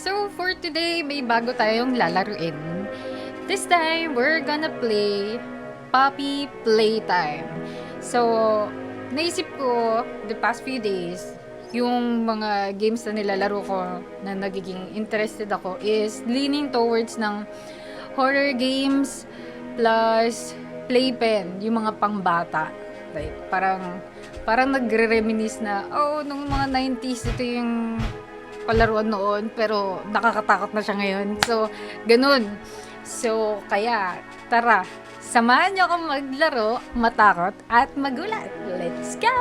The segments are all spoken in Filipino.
So for today, may bago tayong lalaruin. This time, we're gonna play Puppy Playtime. So, naisip ko the past few days, yung mga games na nilalaro ko na nagiging interested ako is leaning towards ng horror games plus playpen, yung mga pangbata. Like, parang nagre-reminisce na, oh, nung mga 90s, ito yung palaruan noon, pero nakakatakot na siya ngayon. So, ganun. So, kaya, tara, samahan niyo akong maglaro, matakot, at magulat. Let's go!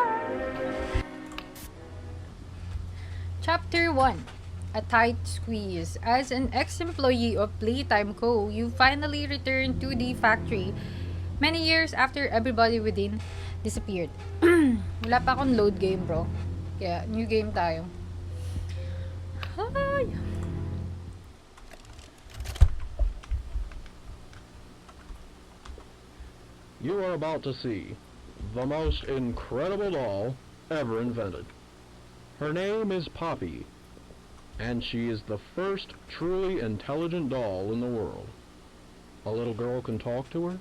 Chapter 1. A Tight Squeeze. As an ex-employee of Playtime Co., you finally returned to the factory many years after everybody within disappeared. Wala pa akong load game, bro. Kaya, new game tayo. Hi! You are about to see the most incredible doll ever invented. Her name is Poppy, and she is the first truly intelligent doll in the world. A little girl can talk to her.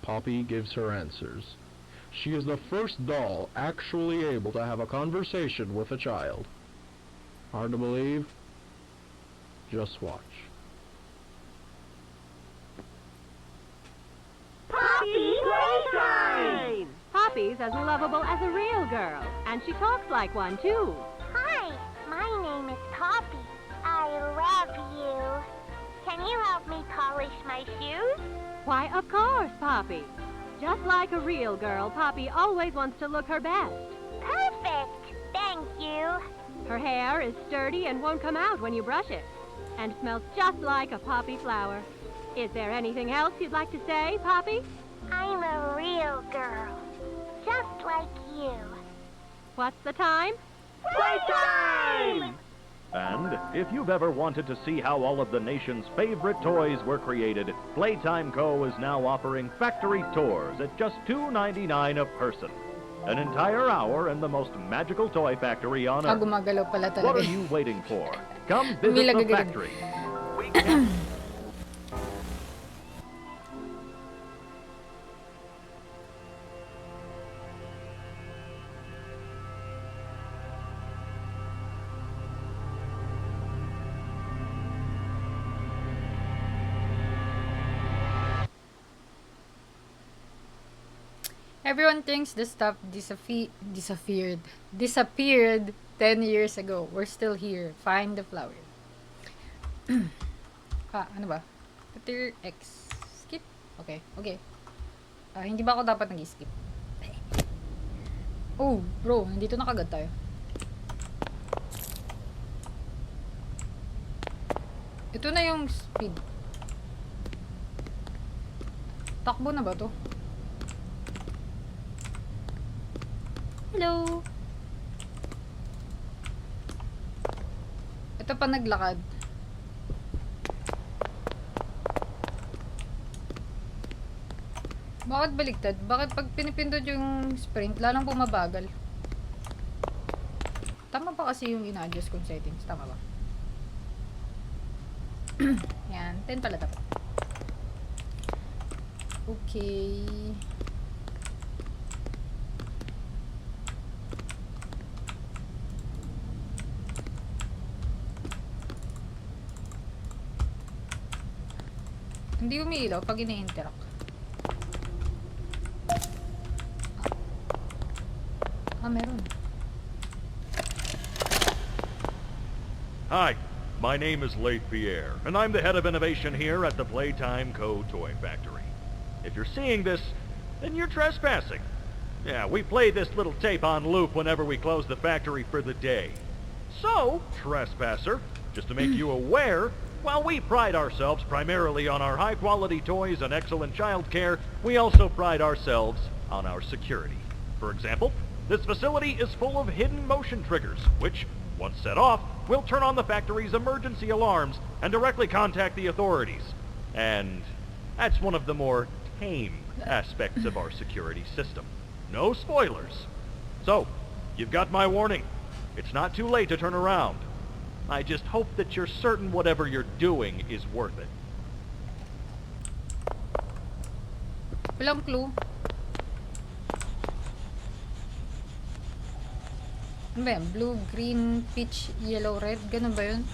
Poppy gives her answers. She is the first doll actually able to have a conversation with a child. Hard to believe? Just watch. Poppy Playtime! Poppy's as lovable as a real girl, and she talks like one, too. Hi, my name is Poppy. I love you. Can you help me polish my shoes? Why, of course, Poppy. Just like a real girl, Poppy always wants to look her best. Perfect! Thank you. Her hair is sturdy and won't come out when you brush it, and smells just like a poppy flower. Is there anything else you'd like to say, Poppy? I'm a real girl. Just like you. What's the time? Playtime! And if you've ever wanted to see how all of the nation's favorite toys were created, Playtime Co. is now offering factory tours at just $2.99 a person. An entire hour in the most magical toy factory on Earth. Gumagalaw pala What talaga. are you waiting for? Come visit the Umilagay. factory. We can... Everyone thinks the stuff disappeared 10 years ago. We're still here. Find the flower. Ano ba? Peter X. Skip? Okay. Hindi ba ako dapat nag-skip? Oh, bro. Nandito na kagad tayo. Ito na yung speed. Takbo na ba to? Hello! Ito pa naglakad. Bakit baliktad? Bakit pag pinipindot yung sprint, lalong bumabagal? Tama ba kasi yung ina-adjust kong settings? Tama ba? Yan. 10 pala dapat. Okay. Hindi umiilaw pag ini-interact. Meron. Hi, my name is Leith Pierre, and I'm the head of innovation here at the Playtime Co. Toy Factory. If you're seeing this, then you're trespassing. Yeah, we play this little tape on loop whenever we close the factory for the day. So, trespasser, just to make you aware, while we pride ourselves primarily on our high-quality toys and excellent child care, we also pride ourselves on our security. For example, this facility is full of hidden motion triggers, which, once set off, will turn on the factory's emergency alarms and directly contact the authorities. And that's one of the more tame aspects of our security system. No spoilers. So, you've got my warning. It's not too late to turn around. I just hope that you're certain whatever you're doing is worth it. Walang clue. Ano ba yan? Blue, green, peach, yellow, red? Ganun ba yun?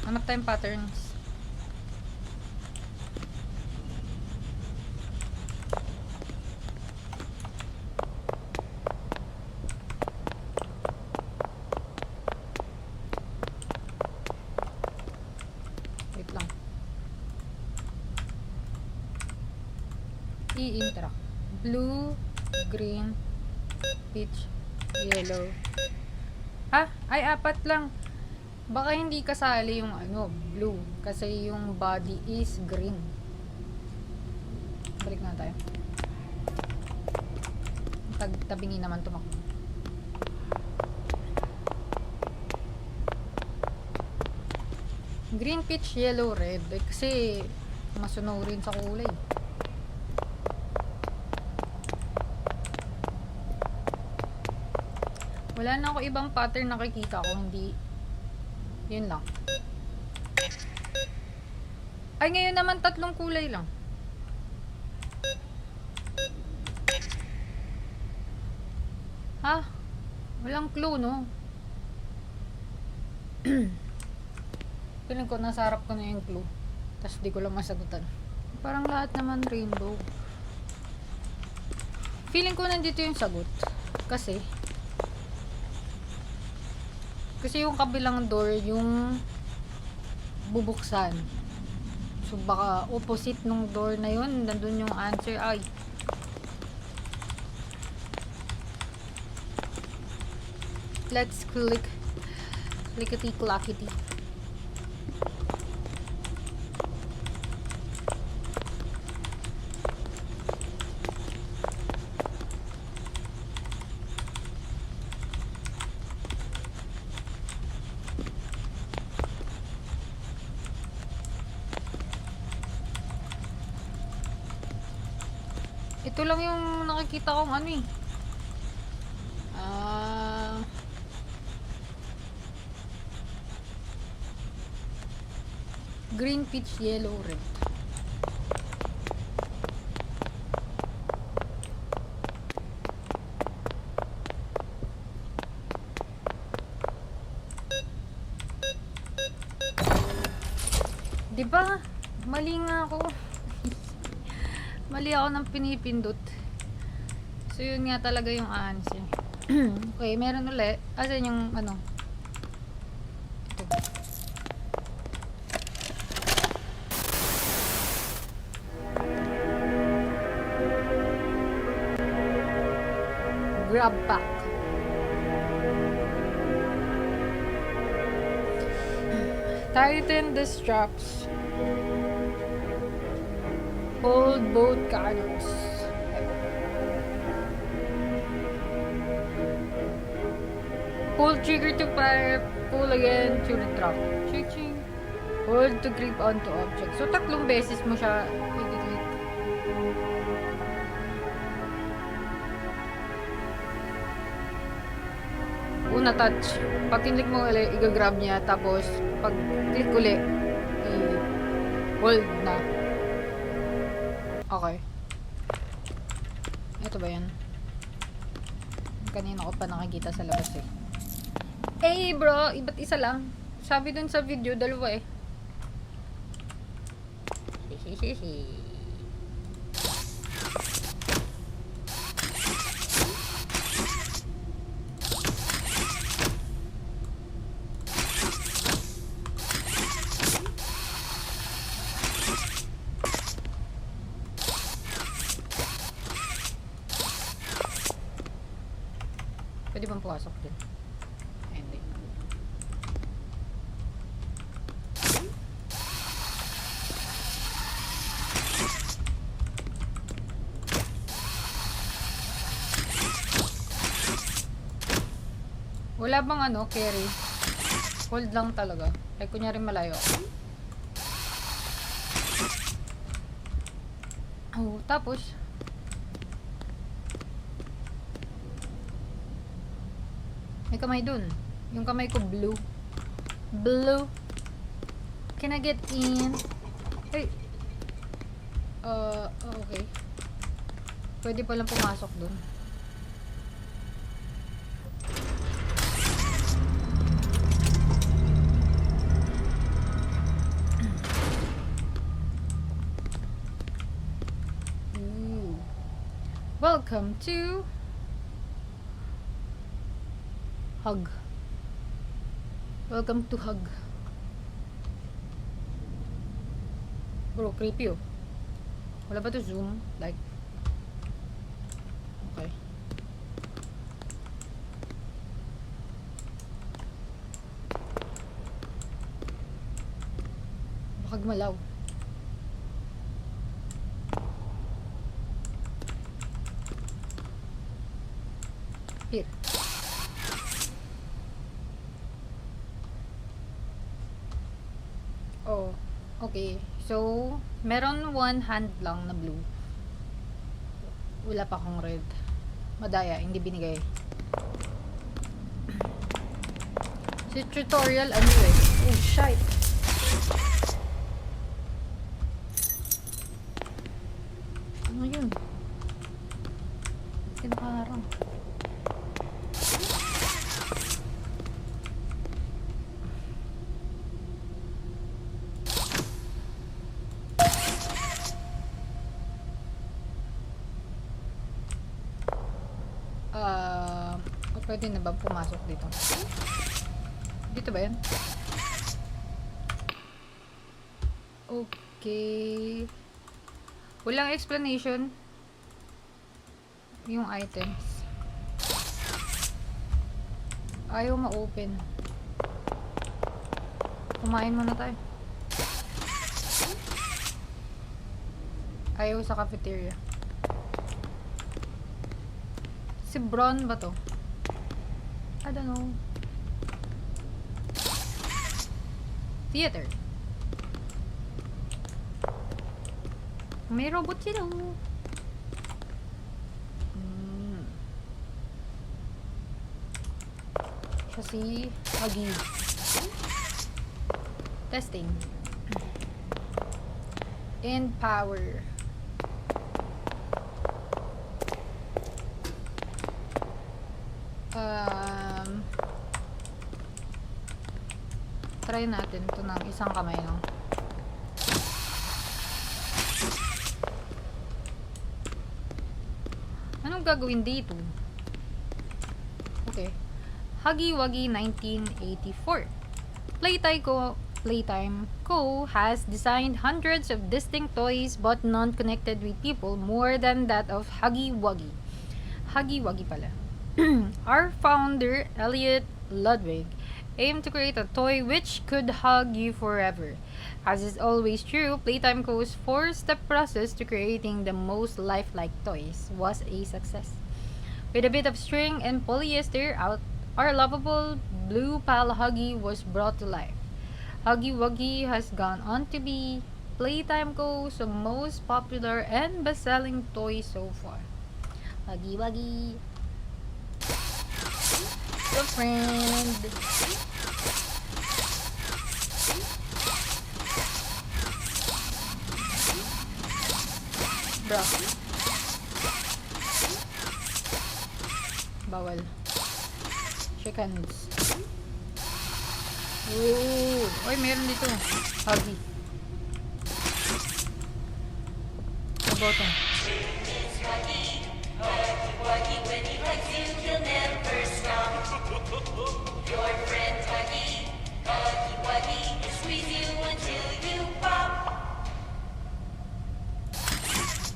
Hanap tayong patterns. Wait lang. I-interact. Blue, green, peach, yellow. Ah, ay apat lang. Baka hindi kasali yung ano, blue. Kasi yung body is green. Balik na tayo. Tabingin naman tumakbo. Green, peach, yellow, red. Eh, kasi masunog rin sa kulay. Wala na ako ibang pattern nakikita ko, hindi. Yun lang. Ay, ngayon naman tatlong kulay lang. Ha? Walang clue, no? Piling ko nasa harap ko na yung clue. Tapos di ko lang masagutan. Parang lahat naman rainbow. Feeling ko nandito yung sagot. Kasi yung kabilang door yung bubuksan. So baka opposite nung door na yun, nandun yung answer. Ay. Let's click. Clickety-clackety. Ito lang yung nakikita kong ano eh. Green, peach, yellow, red. Diba? Mali nga ako. Mali ako ng pinipindot. So, yun nga talaga yung answer. Okay, meron ulit. Asan yung ano? Ito. Grab pack. Tighten the straps. Hold both cannons. Pull trigger to fire. Pull again to retract. Ching-ching. Hold to grip onto object. So, tatlong beses mo siya i-click. Una touch. Pag kinlik mo ulit, i-grab niya. Tapos, pag click ulit, i-hold na. Okay. Ito ba yan? Kanina ko pa nakikita sa labas eh. Eh bro, iba't isa lang. Sabi dun sa video, dalawa eh. Hehehehe. Pwede bang pumasok din? Hindi. Wala bang ano, carry? Hold lang talaga. Ay, kunyari malayo. Oh, tapos may kamay dun. Yung kamay ko blue. Blue. Can I get in? Hey. Okay. Pwede palang pumasok dun. Ooh. Welcome to Hug. Welcome to Hug. Bro, creepy oh. Wala ba to zoom? Like, okay. Baka gumalaw. Here. Oh, okay. So, meron one hand lang na blue. Wala pa akong red. Madaya, hindi binigay. Si tutorial, ano eh? Oh, shit. Ano yun? Kinakarang. Pwede na ba pumasok dito? Dito ba yan? Okay. Walang explanation. Yung items. Ayaw ma-open. Kumain muna tayo. Ayaw sa cafeteria. Si Bron ba to? I don't know. Theater. May robot sila. Siya si Huggy. Testing. And power. Try natin to ng isang kamay, no? Anong gagawin dito? Okay. Huggy Wuggy 1984. Playtime Co. has designed hundreds of distinct toys but none connected with people more than that of Huggy Wuggy. Huggy Wuggy pala. Our founder, Elliot Ludwig, aimed to create a toy which could hug you forever. As is always true, Playtime Co.'s four-step process to creating the most lifelike toys was a success. With a bit of string and polyester out, our lovable blue pal Huggy was brought to life. Huggy Wuggy has gone on to be Playtime Co.'s most popular and best-selling toy so far. Huggy Wuggy. Your friend. Bro. Bawal. Shake hands. Ooh. Oy, meron dito. Huggy. The bottom.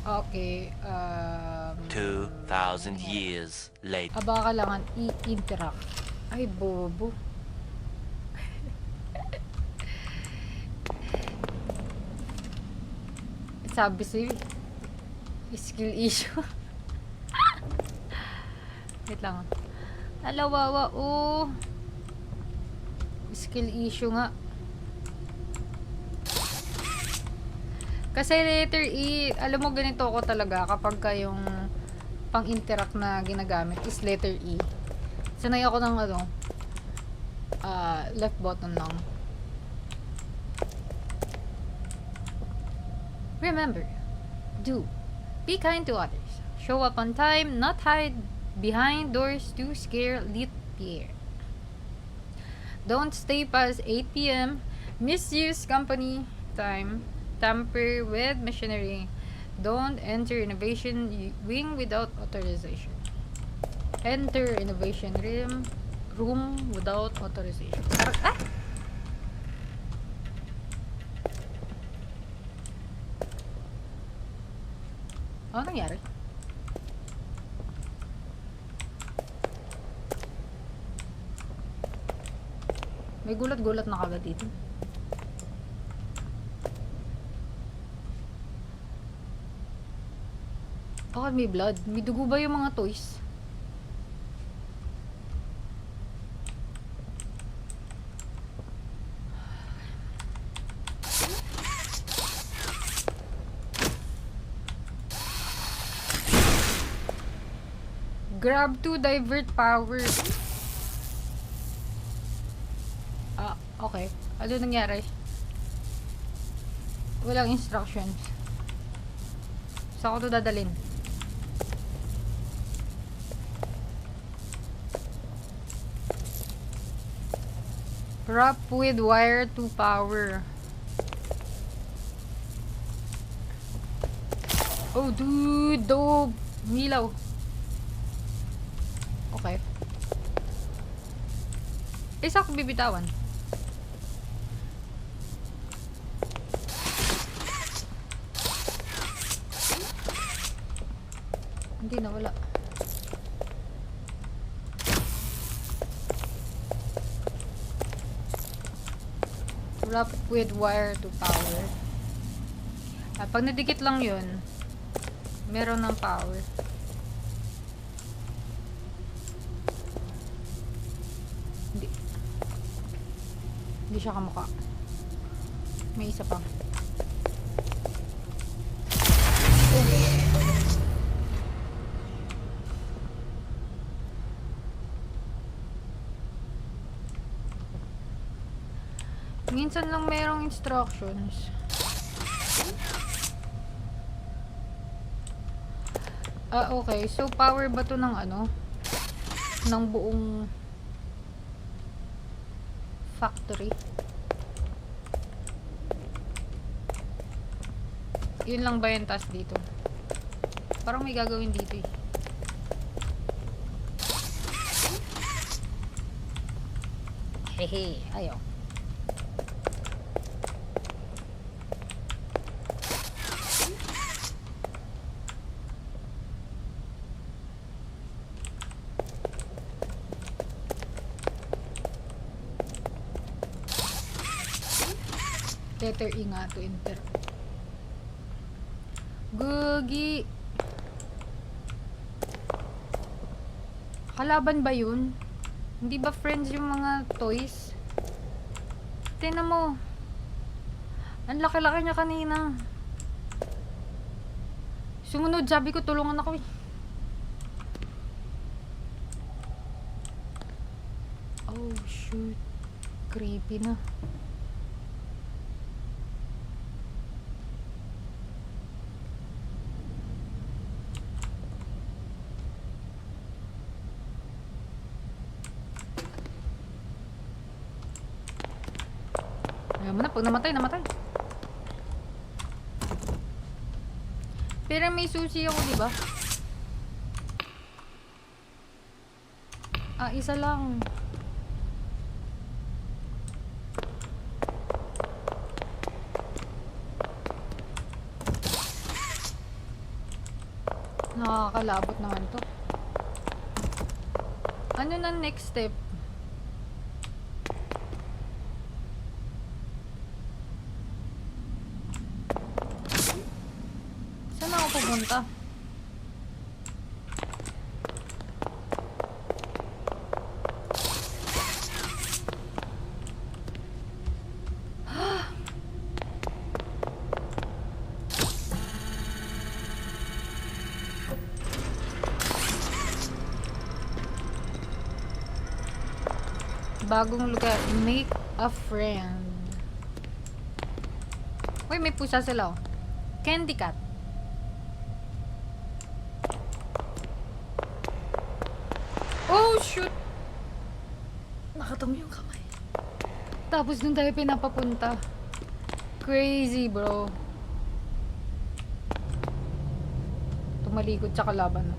Okay, 2,000 years later. aba kailangan i-interact. Ay, bobo. Sabi sa'yo, skill issue. Wait lang. Alawawa, oh. Skill issue nga. Kasi letter E, alam mo ganito ako talaga kapag yung pang-interact na ginagamit is letter E. Sanay ako ng left button lang. Remember, do be kind to others. Show up on time, not hide behind doors to scare lit Pierre. Don't stay past 8 p.m. Misuse company time. Tamper with machinery. Don't enter innovation wing without authorization. Enter innovation room without authorization. Ah! Ano nangyari? May gulat-gulat na kagad dito. Bakit may blood? May dugo ba yung mga toys? Grab to divert power. Okay. Ano nangyari? Walang instructions. Saan ko to dadalhin? Wrap with wire to power. Oh, dude! Dope! Milaw. Okay. Isa ko bibitawan. Hindi na, wala. Wrap with wire to power. Pag nadikit lang yun, meron ng power. Hindi siya kamukha. May isa pa. Minsan lang merong instructions. Okay. So, power ba to ng ano? Ng buong factory? Yun lang ba yung task dito? Parang may gagawin dito eh. Hehe, ayaw. Letter E nga to enter. Gugi. Kalaban ba yun? Hindi ba friends yung mga toys? Tingnan mo. Ang laki-laki niya kanina. Sumunod, sabi ko tulungan ako eh. Oh shoot. Creepy na. Ayaw mo na, pag namatay, namatay. Pero may susi ako, diba? Isa lang. Nakakalabot naman to. Ano na next step? Saan ako pupunta? Bagong lugar. Make a friend. Uy, may pusa sila, oh. Candy cat. Oh, shoot! Nakatamo yung kamay. Tapos dun tayo pinapapunta. Crazy, bro. Tumalikod sa kalaban, no?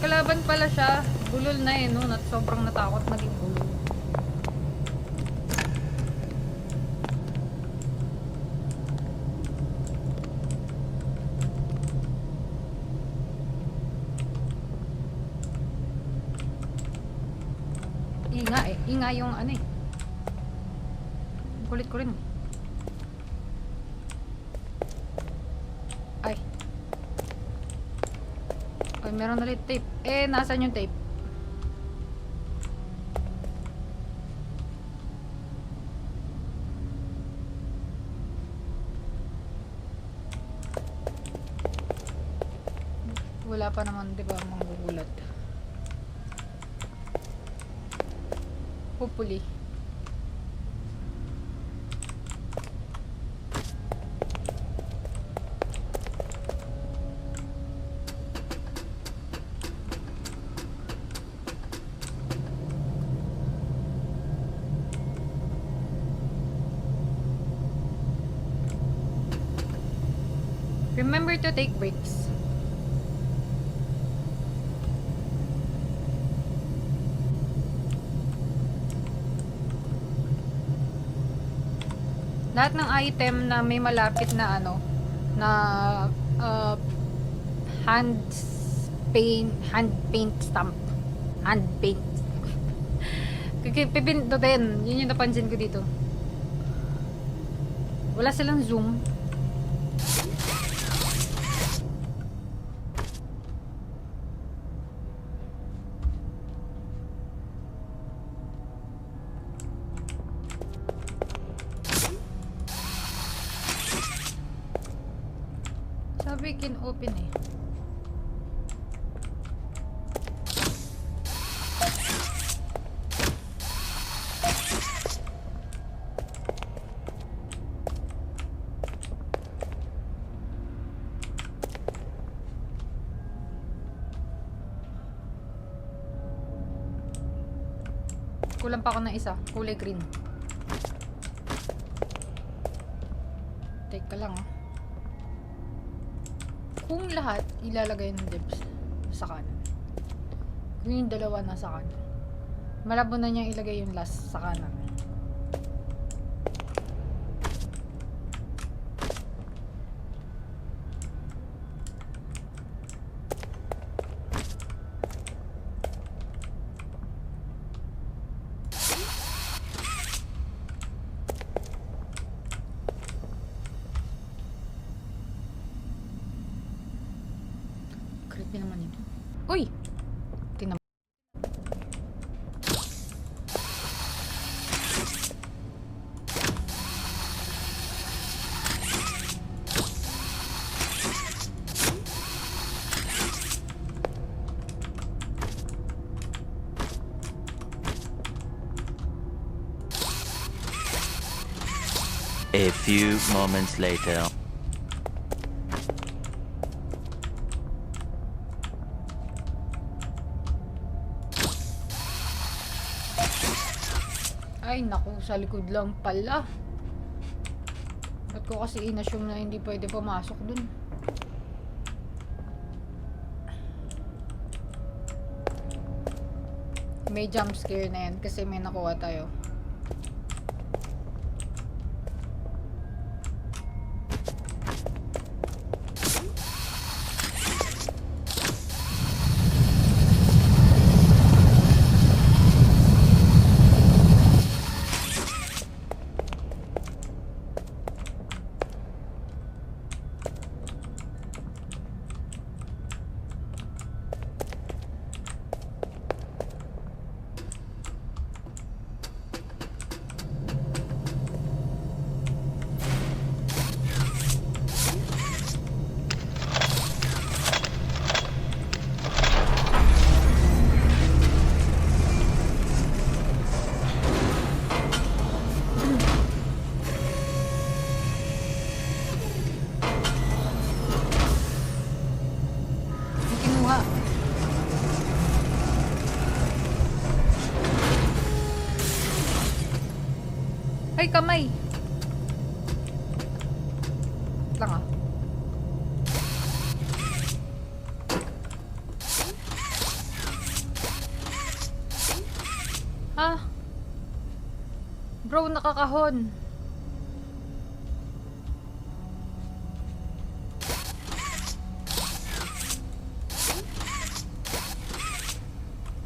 Kalaban pala siya. Bulol na eh, no? Sobrang natakot maging bulol. Inga eh. Inga yung ano eh. Kulit ko rin. Ay. Ay, meron ulit tape. Eh, nasan yung tape? Wala pa naman, di ba, manggugulat. Hopefully. Remember to take breaks. Lahat ng item na may malapit na ano, na hand paint stamp. Hand paint. Pipindutin. Yun yung napansin ko dito. Wala silang zoom. Sabi can open eh. Kulang pa ako ng isa, kulay green. Take ka lang ah. Kung lahat ilalagay ng dibs sa kanan, kung yung dalawa nasa kanan, malabo na niyang ilagay yung last sa kanan. Creepy naman ito. Uy! Tingnan mo. A few moments later. Ay, naku, sa likod lang pala. Ba't ko kasi inassume na hindi pwede pumasok dun? May jump scare na yan kasi may nakuha tayo. Ay, kamay! Lang ah. Ha? Bro, nakakahon.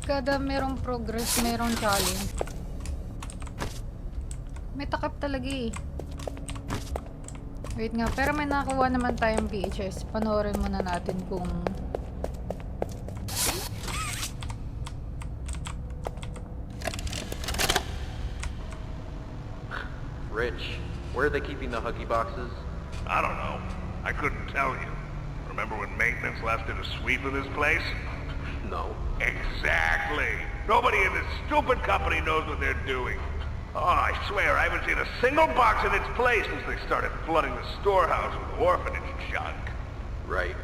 Kada merong progress, merong challenge. May takip talaga eh. Wait nga, pero may nakakuha naman tayong VHS. Panoorin muna natin kung... Rich, where are they keeping the Huggy boxes? I don't know. I couldn't tell you. Remember when maintenance left did a sweep of this place? No. Exactly. Nobody in this stupid company knows what they're doing. Oh, I swear, I haven't seen a single box in its place since they started flooding the storehouse with orphanage junk. Right.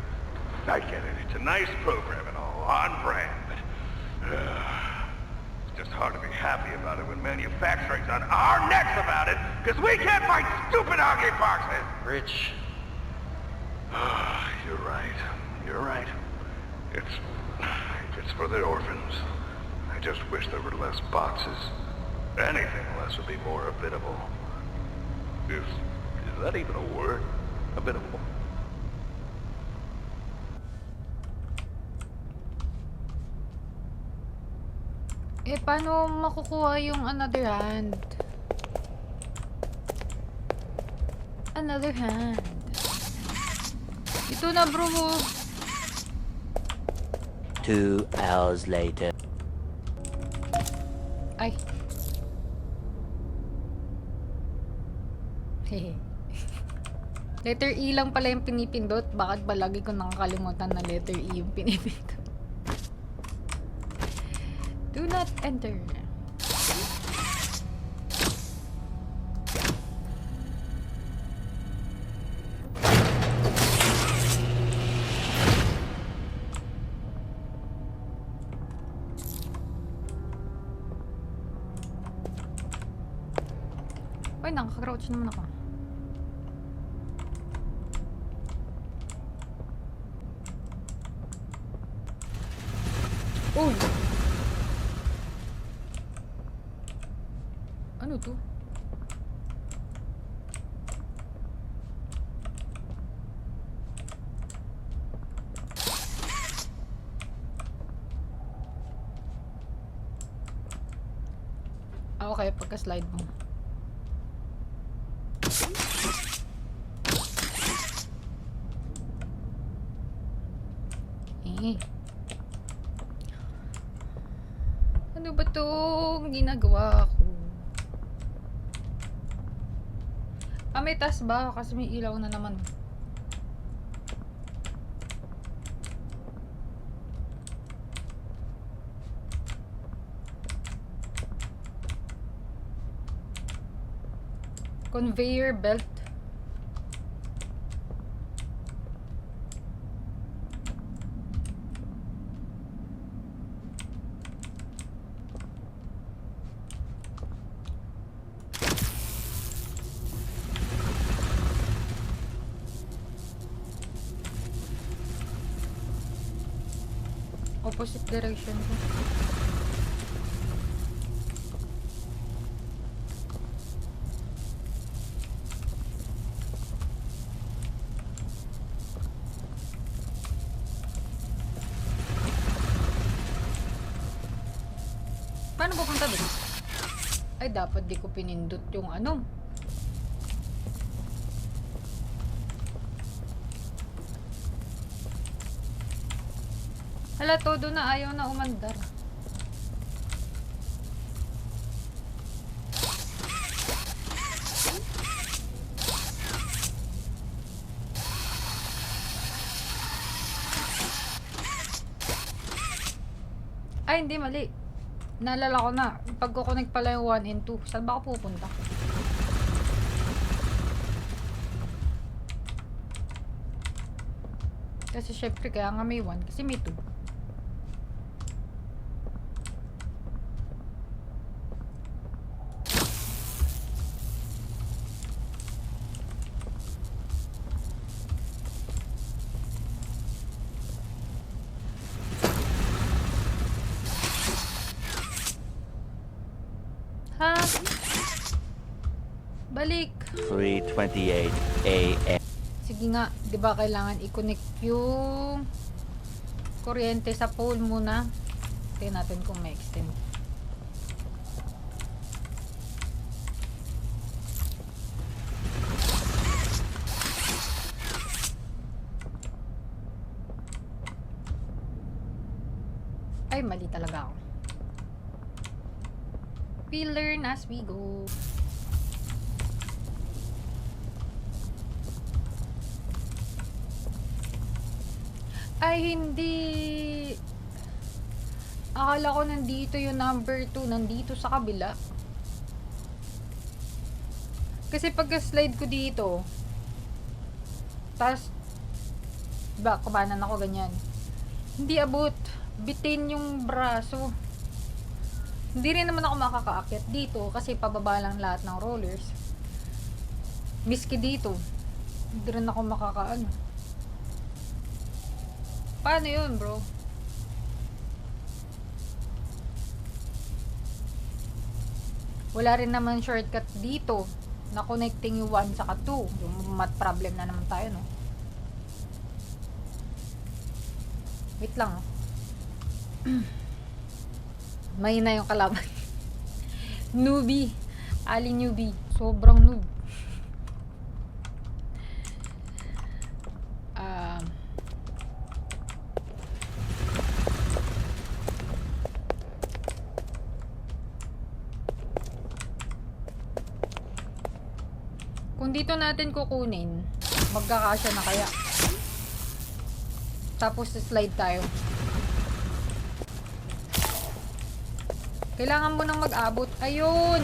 I get it. It's a nice program and all, on brand, but... it's just hard to be happy about it when manufacturing's on our necks about it, because we can't find stupid Huggy boxes! Rich. You're right. You're right. It's for the orphans. I just wish there were less boxes. Anything less would be more habitable. Is that even a word? Habitable. Eh, paano makukuha yung another hand? Another hand. Ito na, bro. 2 hours later. Ay. Hehe. Letter E lang pala yung pinipindot. Bakit ba lagi ko nakakalimutan na letter E yung pinipindot? Do not enter. Uy, nakaka-crouch naman ako. Uy! Ano to? Ah, okay. Pagka-slide mo. Eh. Ano ba itong ginagawa ko? Ah, may taas ba? Kasi may ilaw na naman. Conveyor belt. Opposite direction ko. Paano pupunta doon? Ay, dapat di ko pinindot yung ano. Hala, todo na ayaw na umandar. Ay, hindi, mali. Naalala ko na. Pag-connect pala yung 1 and 2. Saan ba ako pupunta? Kasi syempre, kaya nga may 1. Kasi may 2. Balik. 3:28 a.m. Sige nga, 'di ba kailangan i-connect yung kuryente sa pole muna. Tingnan natin kung may extend. Ay, mali talaga ako. We learn as we go. Ay, hindi. Akala ko nandito yung number 2. Nandito sa kabila. Kasi pagka-slide ko dito, tapos, diba, kumanan ako ganyan. Hindi abot. Bitin yung braso. Hindi rin naman ako makakaakyat dito kasi pababa lang lahat ng rollers. Miski dito. Hindi rin ako makakaano. Paano yun, bro? Wala rin naman shortcut dito na connecting yung 1 saka 2. Yung mat problem na naman tayo, no? Wait lang, oh. Mahina yung kalaban. Newbie. Ali newbie. Sobrang noob. Kung dito natin kukunin, magkakasya na kaya. Tapos slide tayo. Kailangan mo nang mag-abot. Ayun!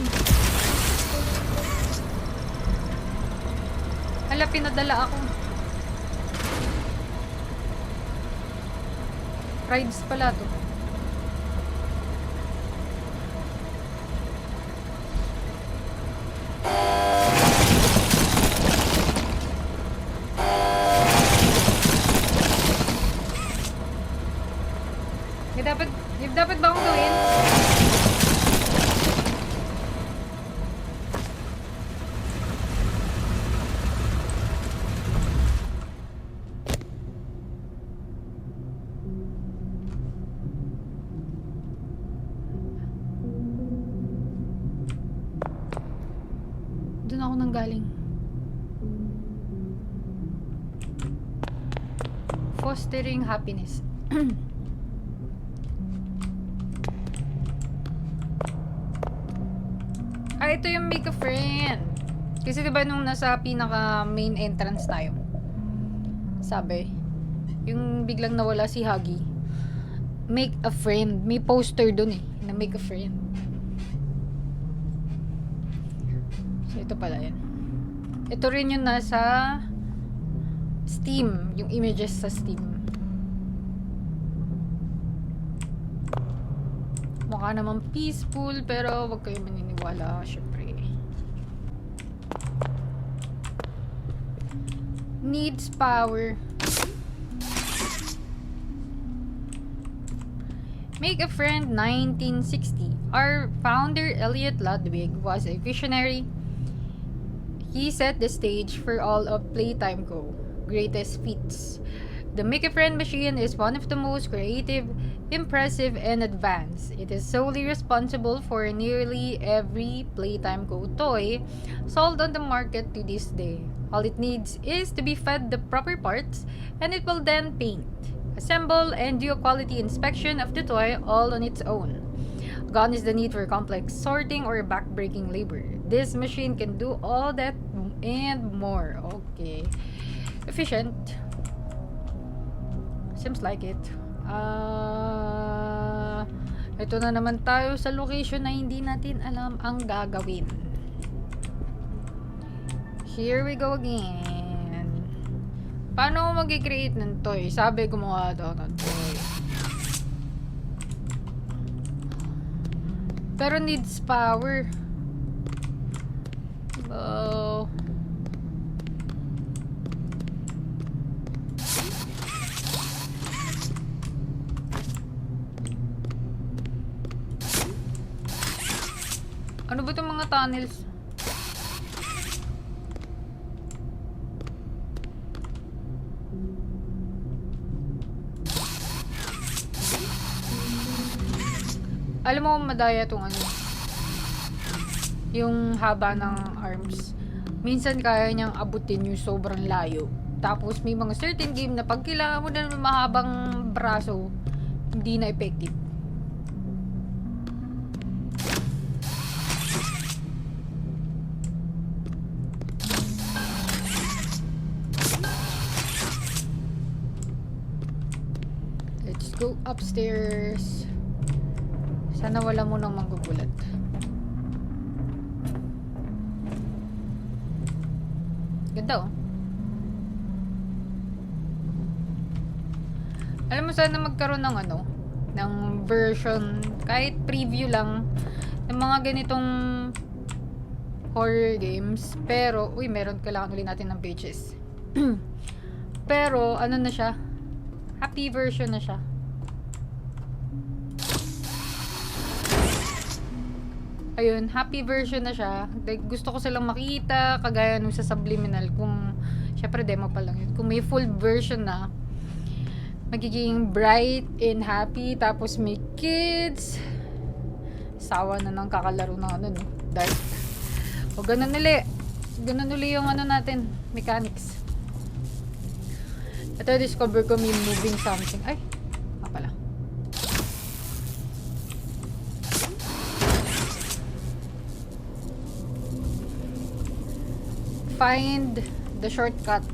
Hala, pinadala ako. Rides pala to. Dapat ba akong gawin? Doon ako nanggaling. Fostering happiness. Ito yung make a friend. Kasi diba nung nasa pinaka main entrance tayo, sabi, yung biglang nawala si Huggy, make a friend. May poster dun eh, na make a friend. So ito pala yan. Ito rin yung nasa Steam, yung images sa Steam. Mukha naman peaceful, pero wag kayo maniniwala, syempre. Needs power. Make a Friend 1960. Our founder, Elliot Ludwig, was a visionary. He set the stage for all of Playtime Co. greatest feats. The Make a Friend machine is one of the most creative, impressive, and advanced. It is solely responsible for nearly every Playtime Co. toy sold on the market to this day. All it needs is to be fed the proper parts, and it will then paint, assemble, and do a quality inspection of the toy all on its own. Gone is the need for complex sorting or back-breaking labor. This machine can do all that and more. Okay. Efficient. Seems like it. Ito na naman tayo sa location na hindi natin alam ang gagawin. Here we go again. Paano mag-create ng toy? Sabi gumawa daw ng toy. Pero needs power. Oh. Ano ba itong mga tunnels? Alam mo, madaya tong ano. Yung haba ng arms. Minsan kaya niyang abutin yung sobrang layo. Tapos may mga certain game na pag kailangan mo na ng mahabang braso, hindi na effective. Let's go upstairs. Sana wala mo nang manggugulat. Ganda oh. Alam mo, sana magkaroon ng ano, ng version, kahit preview lang, ng mga ganitong horror games. Pero, uy, meron, kailangan ulit natin ng pages. Pero, ano na siya? Happy version na siya. Ayun, happy version na siya. Like, gusto ko silang makita, kagaya nung sa Subliminal. Kung, syempre demo pa lang yun. Kung may full version na, magiging bright and happy, tapos may kids. Sawa na ng kakalaro ng ano, no? Dark. O, ganun uli. Ganun uli yung ano natin, mechanics. Ito, discover ko may moving something. Ay, pala. Find the shortcut.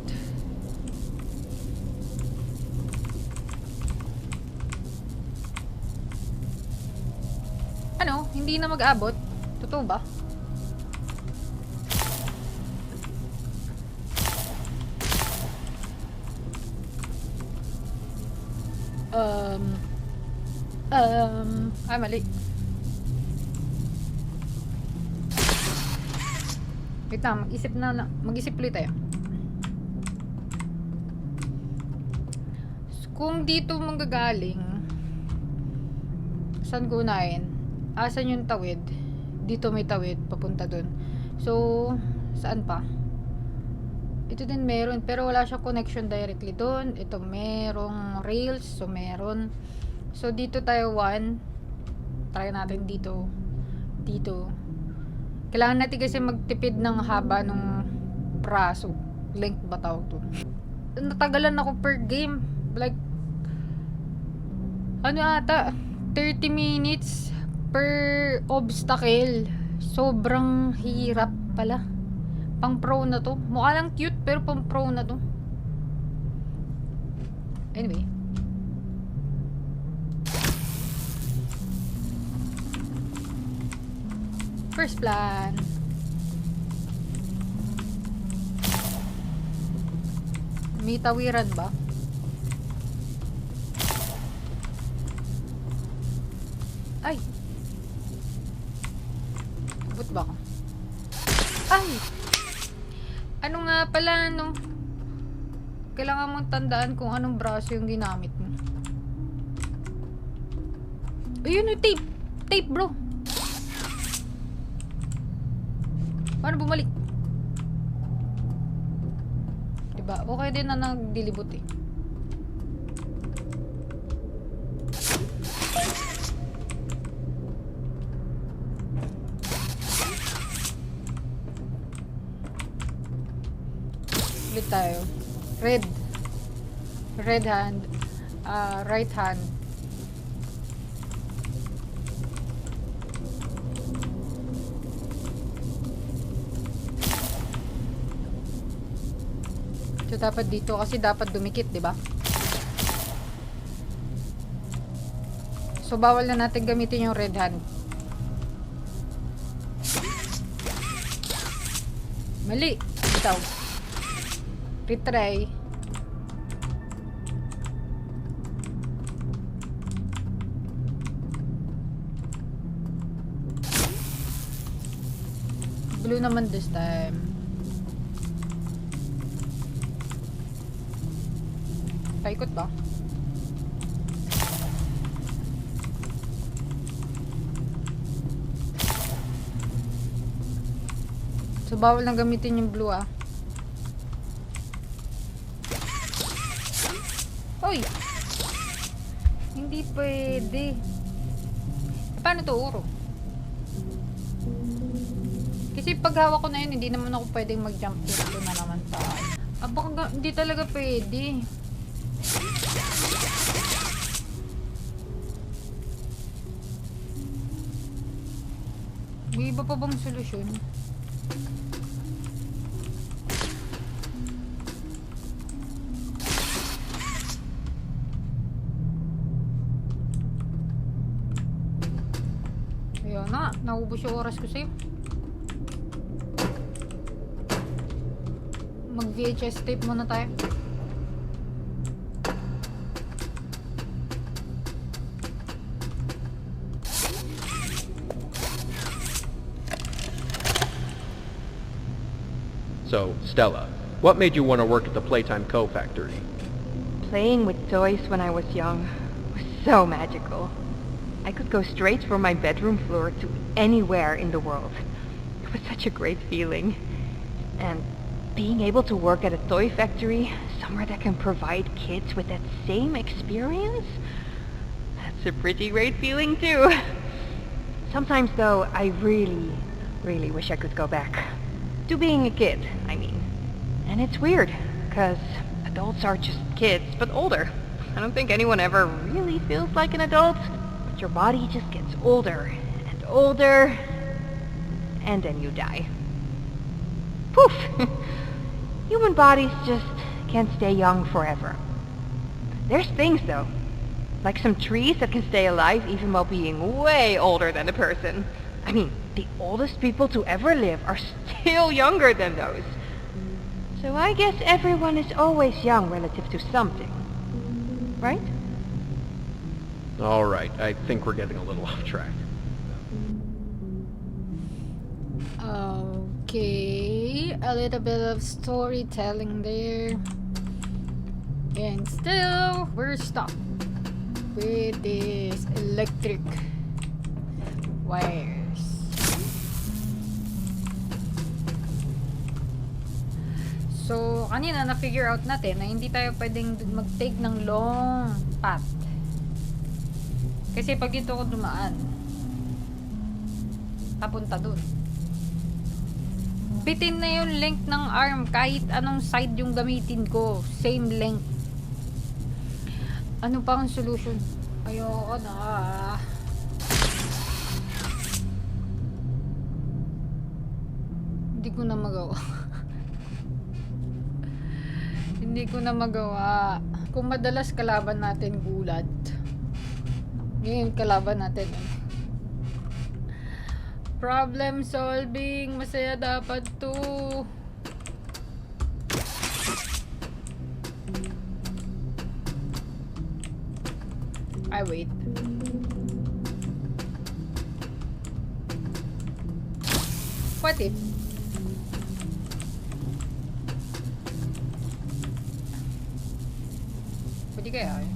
Ano? Hindi na mag-abot? Totoo ba? Ay, mali. Wait lang, mag-isip ulit tayo. Kung dito manggagaling, saan ko unahin? Asan yung tawid? Dito may tawid, papunta dun. So, saan pa? Ito din meron, pero wala siyang connection directly dun. Ito merong rails, so meron. So, dito tayo try natin dito. Dito. Kailangan natin kasi magtipid ng haba ng braso. Length ba tawag dun? Natagalan ako per game. Like, ano ata? 30 minutes per obstacle. Sobrang hirap pala. Pang pro na to. Mukha lang cute, pero pang pro na to. Anyway. First plan. May tawiran ba? Ay! Abot ba ako? Ay! Ano nga pala, no? Kailangan mong tandaan kung anong braso yung ginamit mo. Ayun yung tape! Tape, bro! Paano bumalik? Diba? Okay din na nagdilibot eh. Ulit tayo. Red. Red hand. Right hand. So, dapat dito kasi dapat dumikit, di ba? So, bawal na natin gamitin yung red hand. Mali. Bitaw. Retry. Blue naman this time. Paikot ba? So, bawal lang gamitin yung blue, ah. Hoy! Hindi pwede. Paano to, Uro? Kasi pag hawak ko na yun, hindi naman ako pwedeng mag-jump dito na naman tayo. Ah, baka hindi talaga pwede. May iba pa bang solusyon? Ayun na, naubos yung oras ko sa'yo. Mag VHS tape muna tayo. So, Stella, what made you want to work at the Playtime Co. factory? Playing with toys when I was young was so magical. I could go straight from my bedroom floor to anywhere in the world. It was such a great feeling. And being able to work at a toy factory, somewhere that can provide kids with that same experience, that's a pretty great feeling too. Sometimes though, I really wish I could go back. To being a kid, I mean. And it's weird, because adults are just kids, but older. I don't think anyone ever really feels like an adult, but your body just gets older and older, and then you die. Poof! Human bodies just can't stay young forever. There's things though, like some trees that can stay alive even while being way older than a person. I mean, the oldest people to ever live are still younger than those. So I guess everyone is always young relative to something. Right? Alright, I think we're getting a little off track. Okay, a little bit of storytelling there. And still, we're stuck with this electric wires. So, kanina na-figure out natin na hindi tayo pwedeng mag-take ng long path. Kasi pag dito ko dumaan, papunta dun. Bitin na yung length ng arm kahit anong side yung gamitin ko. Same length. Ano pa ang solution? Ayoko na. Hindi ko na magawa. Hindi ko na magawa. Kung madalas kalaban natin gulat, ngayon kalaban natin problem solving. Masaya dapat to. Ay, wait. What if? Pwede kaya eh.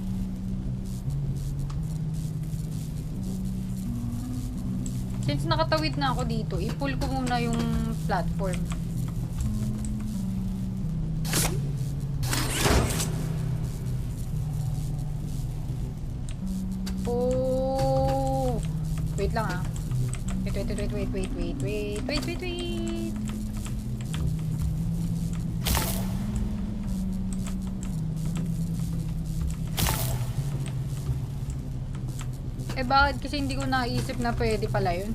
Since nakatawid na ako dito, i-pull ko muna yung platform. Oh! Wait lang ah. Wait. Eh bakit kasi hindi ko naisip na pwede pala yun?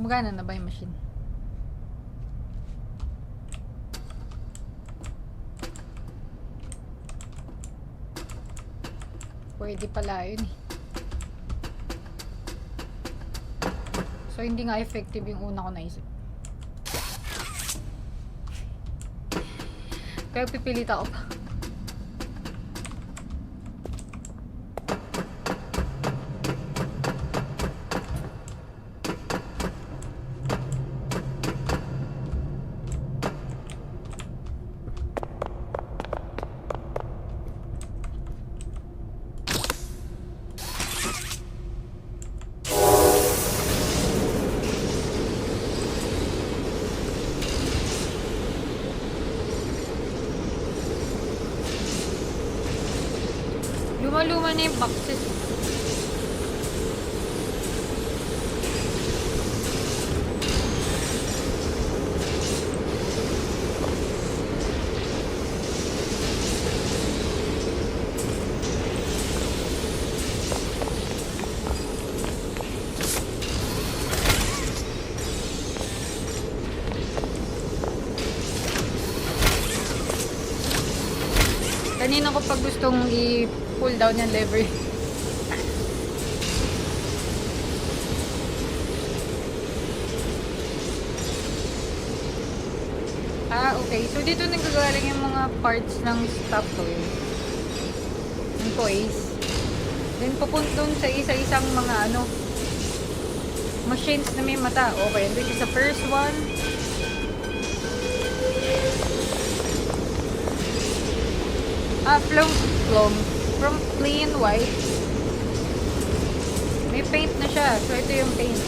Gumagana na ba yung machine? Pwede pala yun eh. So hindi nga effective yung una ko naisip. Kaya pipilit ako pa. Luma-luma na yung boxes. Kanina ko pag gustong i-pull down yung lever. Okay. So, dito nanggagaling yung mga parts ng stuff ko eh. Yung toys. Then, papunta dun sa isa-isang mga machines na may mata. Okay, this is the first one. Floam. From plain white. May paint na siya. So, ito yung paint.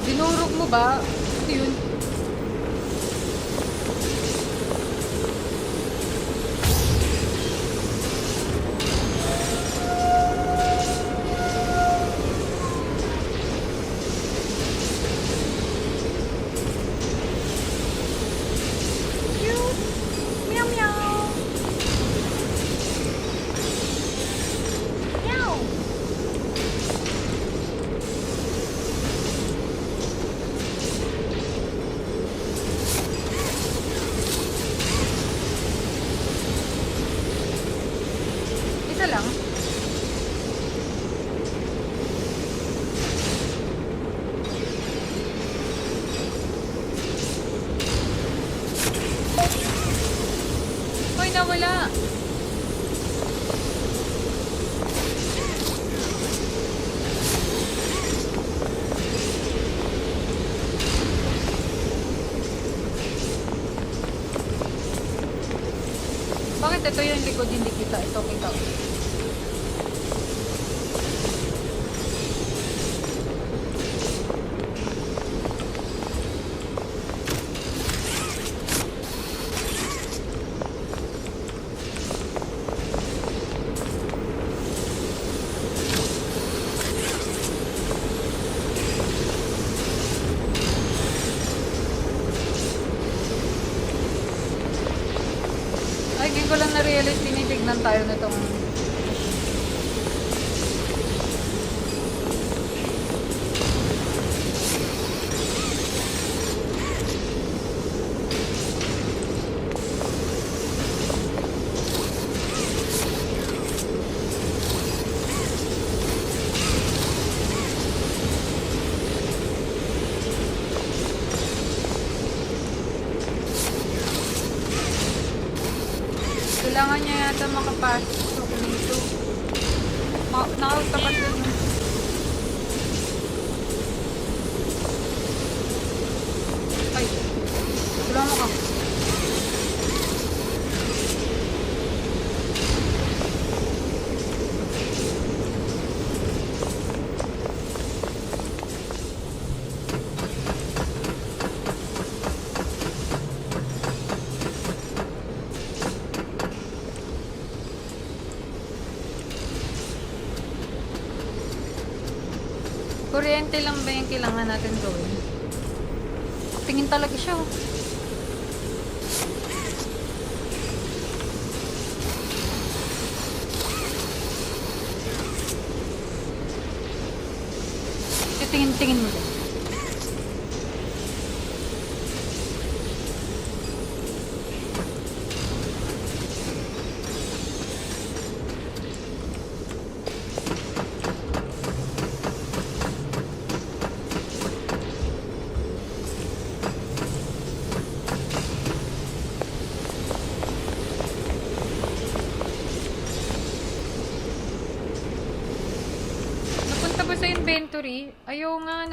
Dinurog mo ba? Ito yun. Isa lang. Hoy, nawala. Bakit ito yung likod hindi kita? Ito kita. Ay, ngayon ko lang na-realize tinitignan tayo na itong kailangan niya yata makapasok dito. Nakatapat yun. Ay, tulungan mo ka. Kuryente lang ba yung kailangan natin gawin? Tingin talaga siya. Tingin mo dyan. Ba sa inventory? Ayaw nga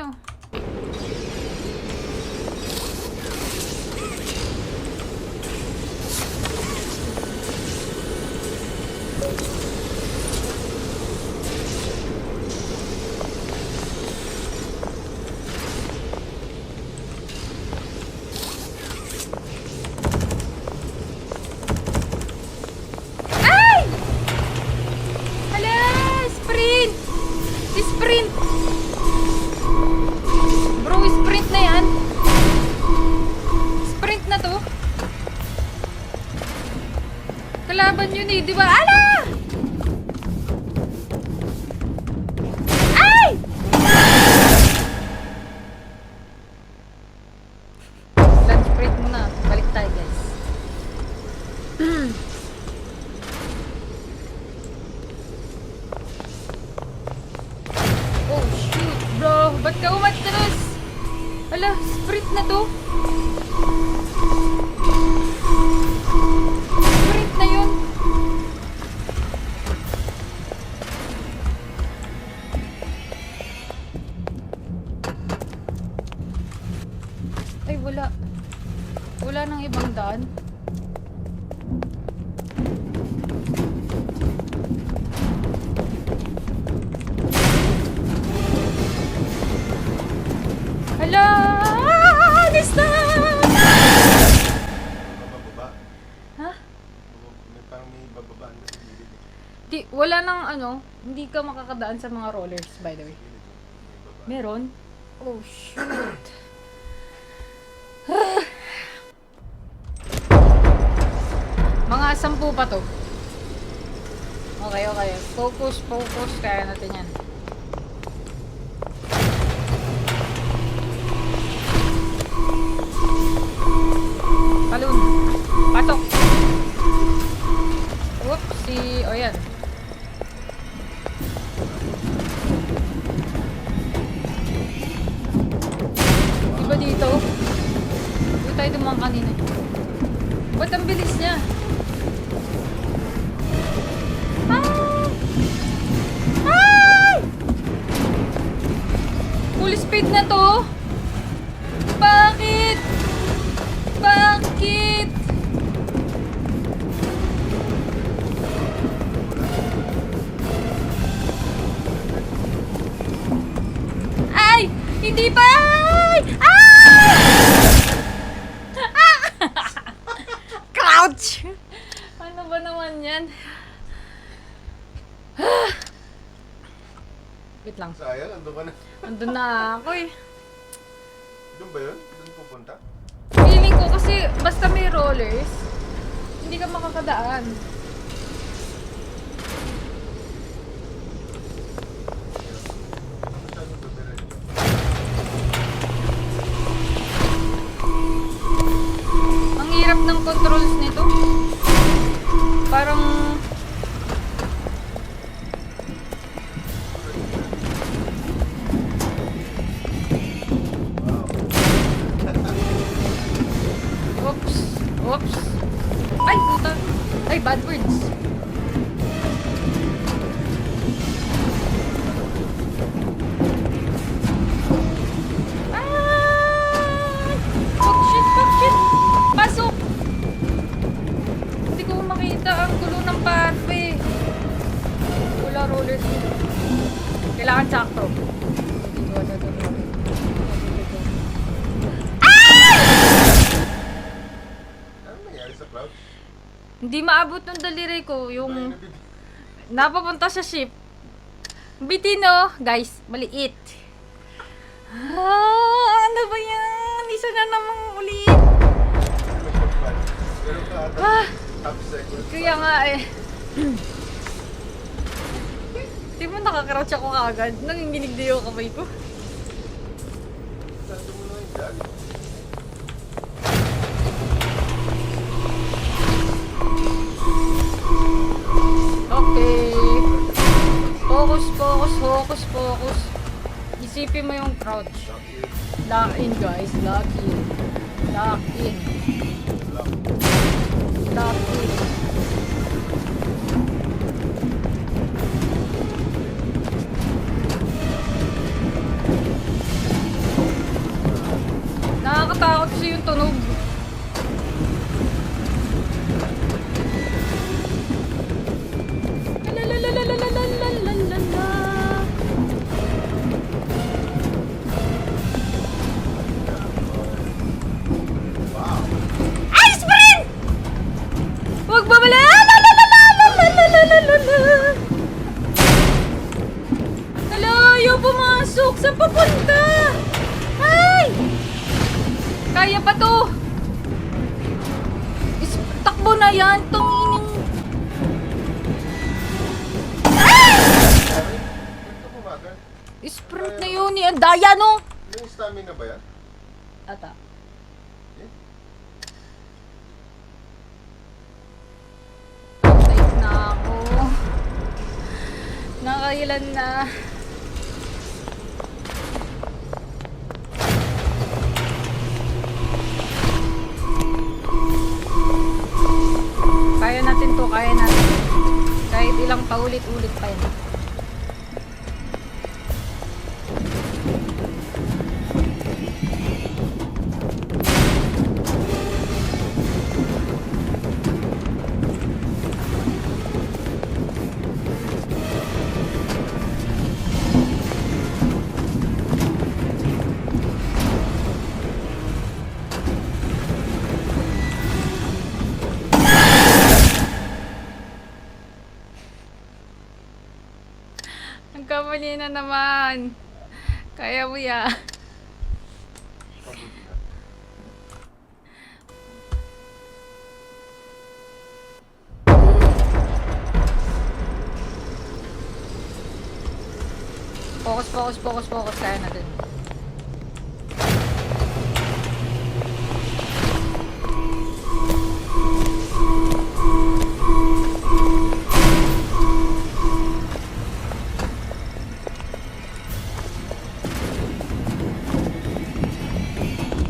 Kalaban yun eh, di ba? Ala! Ay! Lunch break muna. Balik tayo, guys. Oh, shoot, bro. Ba't ka umatras? Ala, sprint na to. Sprint na yun. Ay, wala. Wala nang ibang daan. Hala! Basta! Bababa. Ha? Parang may bababaan na sa gilid. Di, wala nang ano, hindi ka makakadaan sa mga rollers, by the way. Meron? Oh, shoot. Mga 10 pa to. Okay, okay. Focus, focus. Kaya natin yan. Talon. Pasok. Whoopsie. O yan. Diba dito? Dito tayo dumang kanina. Ba't ang bilis niya? Ah! Ay! Full speed na to? Bakit? Bakit? Ay! Hindi pa! Ay! Crouch! Ano ba naman yan? Wait lang. Sayang, ando ka na. Andun na ako eh. Doon ba yun? Doon pupunta? Feeling ko kasi basta may rollers, hindi ka makakadaan. Ang hirap ng controls nito. Parang oops. Oops. Ay, puta. Ay, bad words. Ay! Fuck shit, fuck shit. Pasok. Hindi ko makita ang gulo ng pathway. Wala rollers dito. Kailangan sakto. Ano nangyari sa cloud? Hindi maabot ng daliri ko yung napapunta sa ship. Bitino, guys, maliit. Ano ba yan? Isa na namang ulit. Meron ka ata Ah, half second. kaya nga eh. Di mo nakakrouch ako kagad. Nanginginig din yung kamay ko. Saan mo na yung dyan? Okay. Focus, focus, focus, focus. Isipin mo yung crouch. Lock in, guys. Lock in. Lock in. Lock in. Nakakatakot kasi yung tunog. Lalalalalalalalalala. Ay, sprint! Huwag babala! Lalalalalalalalalala. Hala, ayaw pumasok. Saan papunta? Ay! Kaya pa to. Takbo na yan. Tong ining Sprint na yun eh. Ang daya, no? May stamina ba yan? Ata. Type na ako. Nakailan na. Kaya natin to, kaya natin. Kahit ilang paulit-ulit pa yan. Nagkamali na naman. Kaya mo ya. Focus. Kaya natin.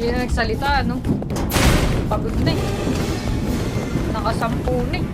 Hindi na nagsalita, no? Pagod na eh. Nakasampu na eh.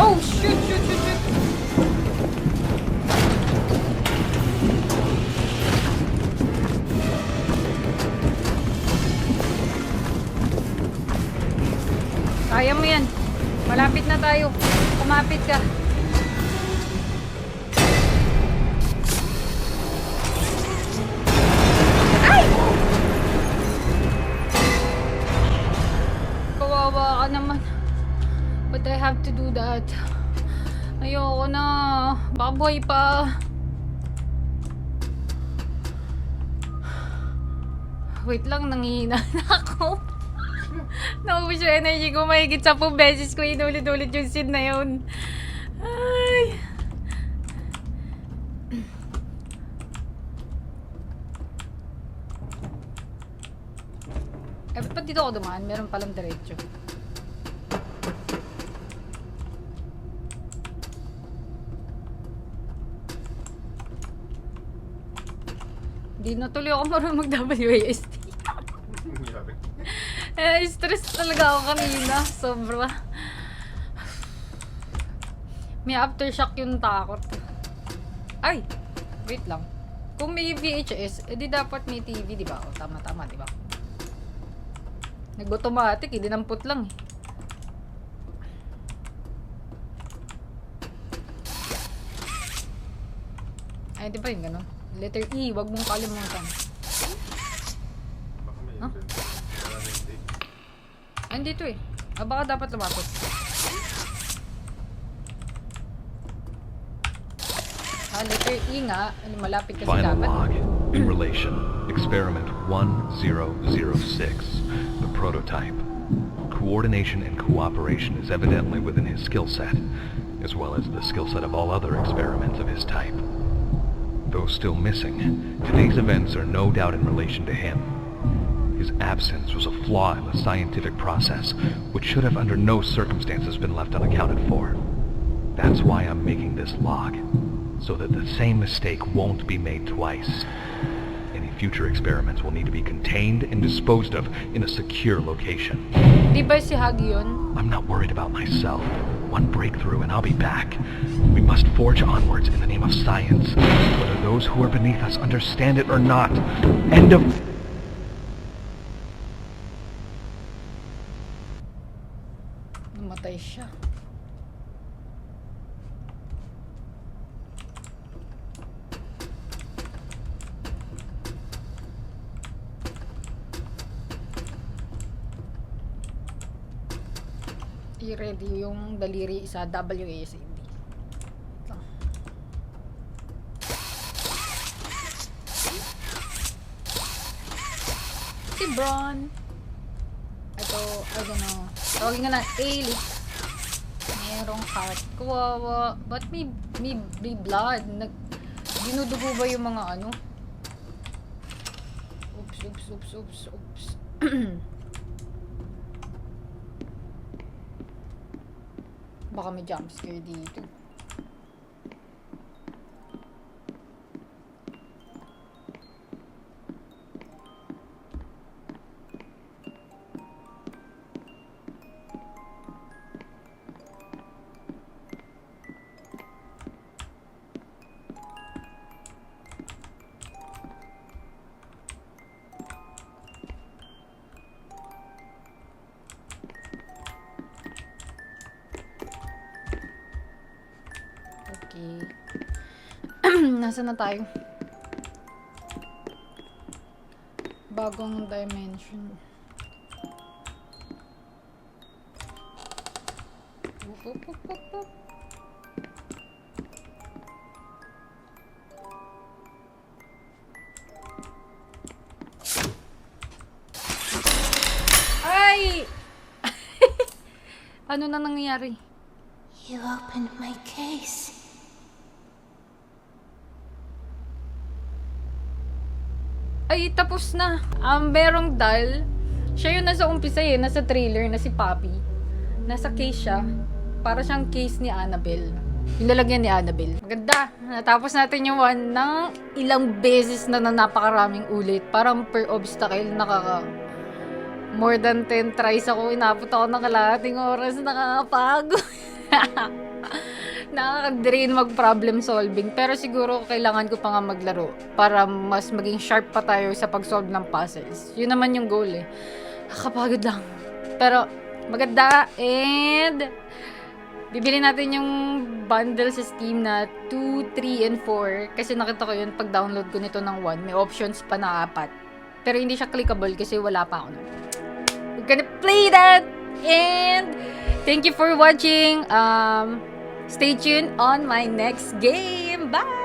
Oh, shoot. Kaya mo yan. Malapit na tayo. Kumapit ka. Ay! Kawawa ka naman. But I have to do that. Ayoko na. Baka buhay pa. Wait lang, nangihina na ako. Naubos yung energy ko. Mahigit 10 beses ko inulit-ulit yung scene na yun. Ay. Eh, ba't dito ako dumaan? Meron palang diretso. Di na tuloy ako marunong mag-WASD. Stress talaga ako kanina. Sobra. May aftershock yung takot. Ay! Wait lang. Kung may VHS, edi dapat may TV, di ba? O, tama, di ba? Nag-automatic, dinampot lang eh. Ay, di ba yung gano'n? Letter E, wag mong kalimutan. Huh? Andito eh. Baka dapat lumapot. Letter E nga. Malapit kasi Final dapat. log. In relation. Experiment 1006. The prototype. Coordination and cooperation is evidently within his skill set, as well as the skill set of all other experiments of his type. Though still missing, today's events are no doubt in relation to him. His absence was a flaw in the scientific process, which should have under no circumstances been left unaccounted for. That's why I'm making this log, so that the same mistake won't be made twice. Any future experiments will need to be contained and disposed of in a secure location. Di ba si Hagi yun? I'm not worried about myself. One breakthrough and I'll be back. We must forge onwards in the name of science, whether those who are beneath us understand it or not. End of... Namatay siya. ready yung daliri sa WASD. Si Bron. Ito, I don't know. Tawagin nga na Elix. Merong heart. Kawawa. Ba't may blood? Dinudugo ba yung mga ano? Oops. Baka may jumpscare dito. Okay. Nasaan na tayo? Bagong dimension. Up. Ay! Ano na nangyayari? You opened my case. Ay, tapos na. Merong doll. Siya yung nasa umpisa nasa trailer na si Poppy. Nasa case siya. Para siyang case ni Annabelle. Yung lalagyan ni Annabelle. Maganda. Natapos natin yung one ng ilang beses na napakaraming ulit. Parang per obstacle, more than 10 tries ako. Inabot ako ng kalahating oras. Nakakapagod. Nakaka-drain mag-problem solving. Pero siguro kailangan ko pa nga maglaro para mas maging sharp pa tayo sa pag-solve ng puzzles. Yun naman yung goal eh. Nakakapagod lang. Pero maganda. And bibili natin yung bundle sa Steam na 2, 3, and 4. Kasi nakita ko yun pag download ko nito ng 1. May options pa na 4. Pero hindi siya clickable kasi wala pa ako nun. We're gonna play that! And thank you for watching. Stay tuned on my next game. Bye!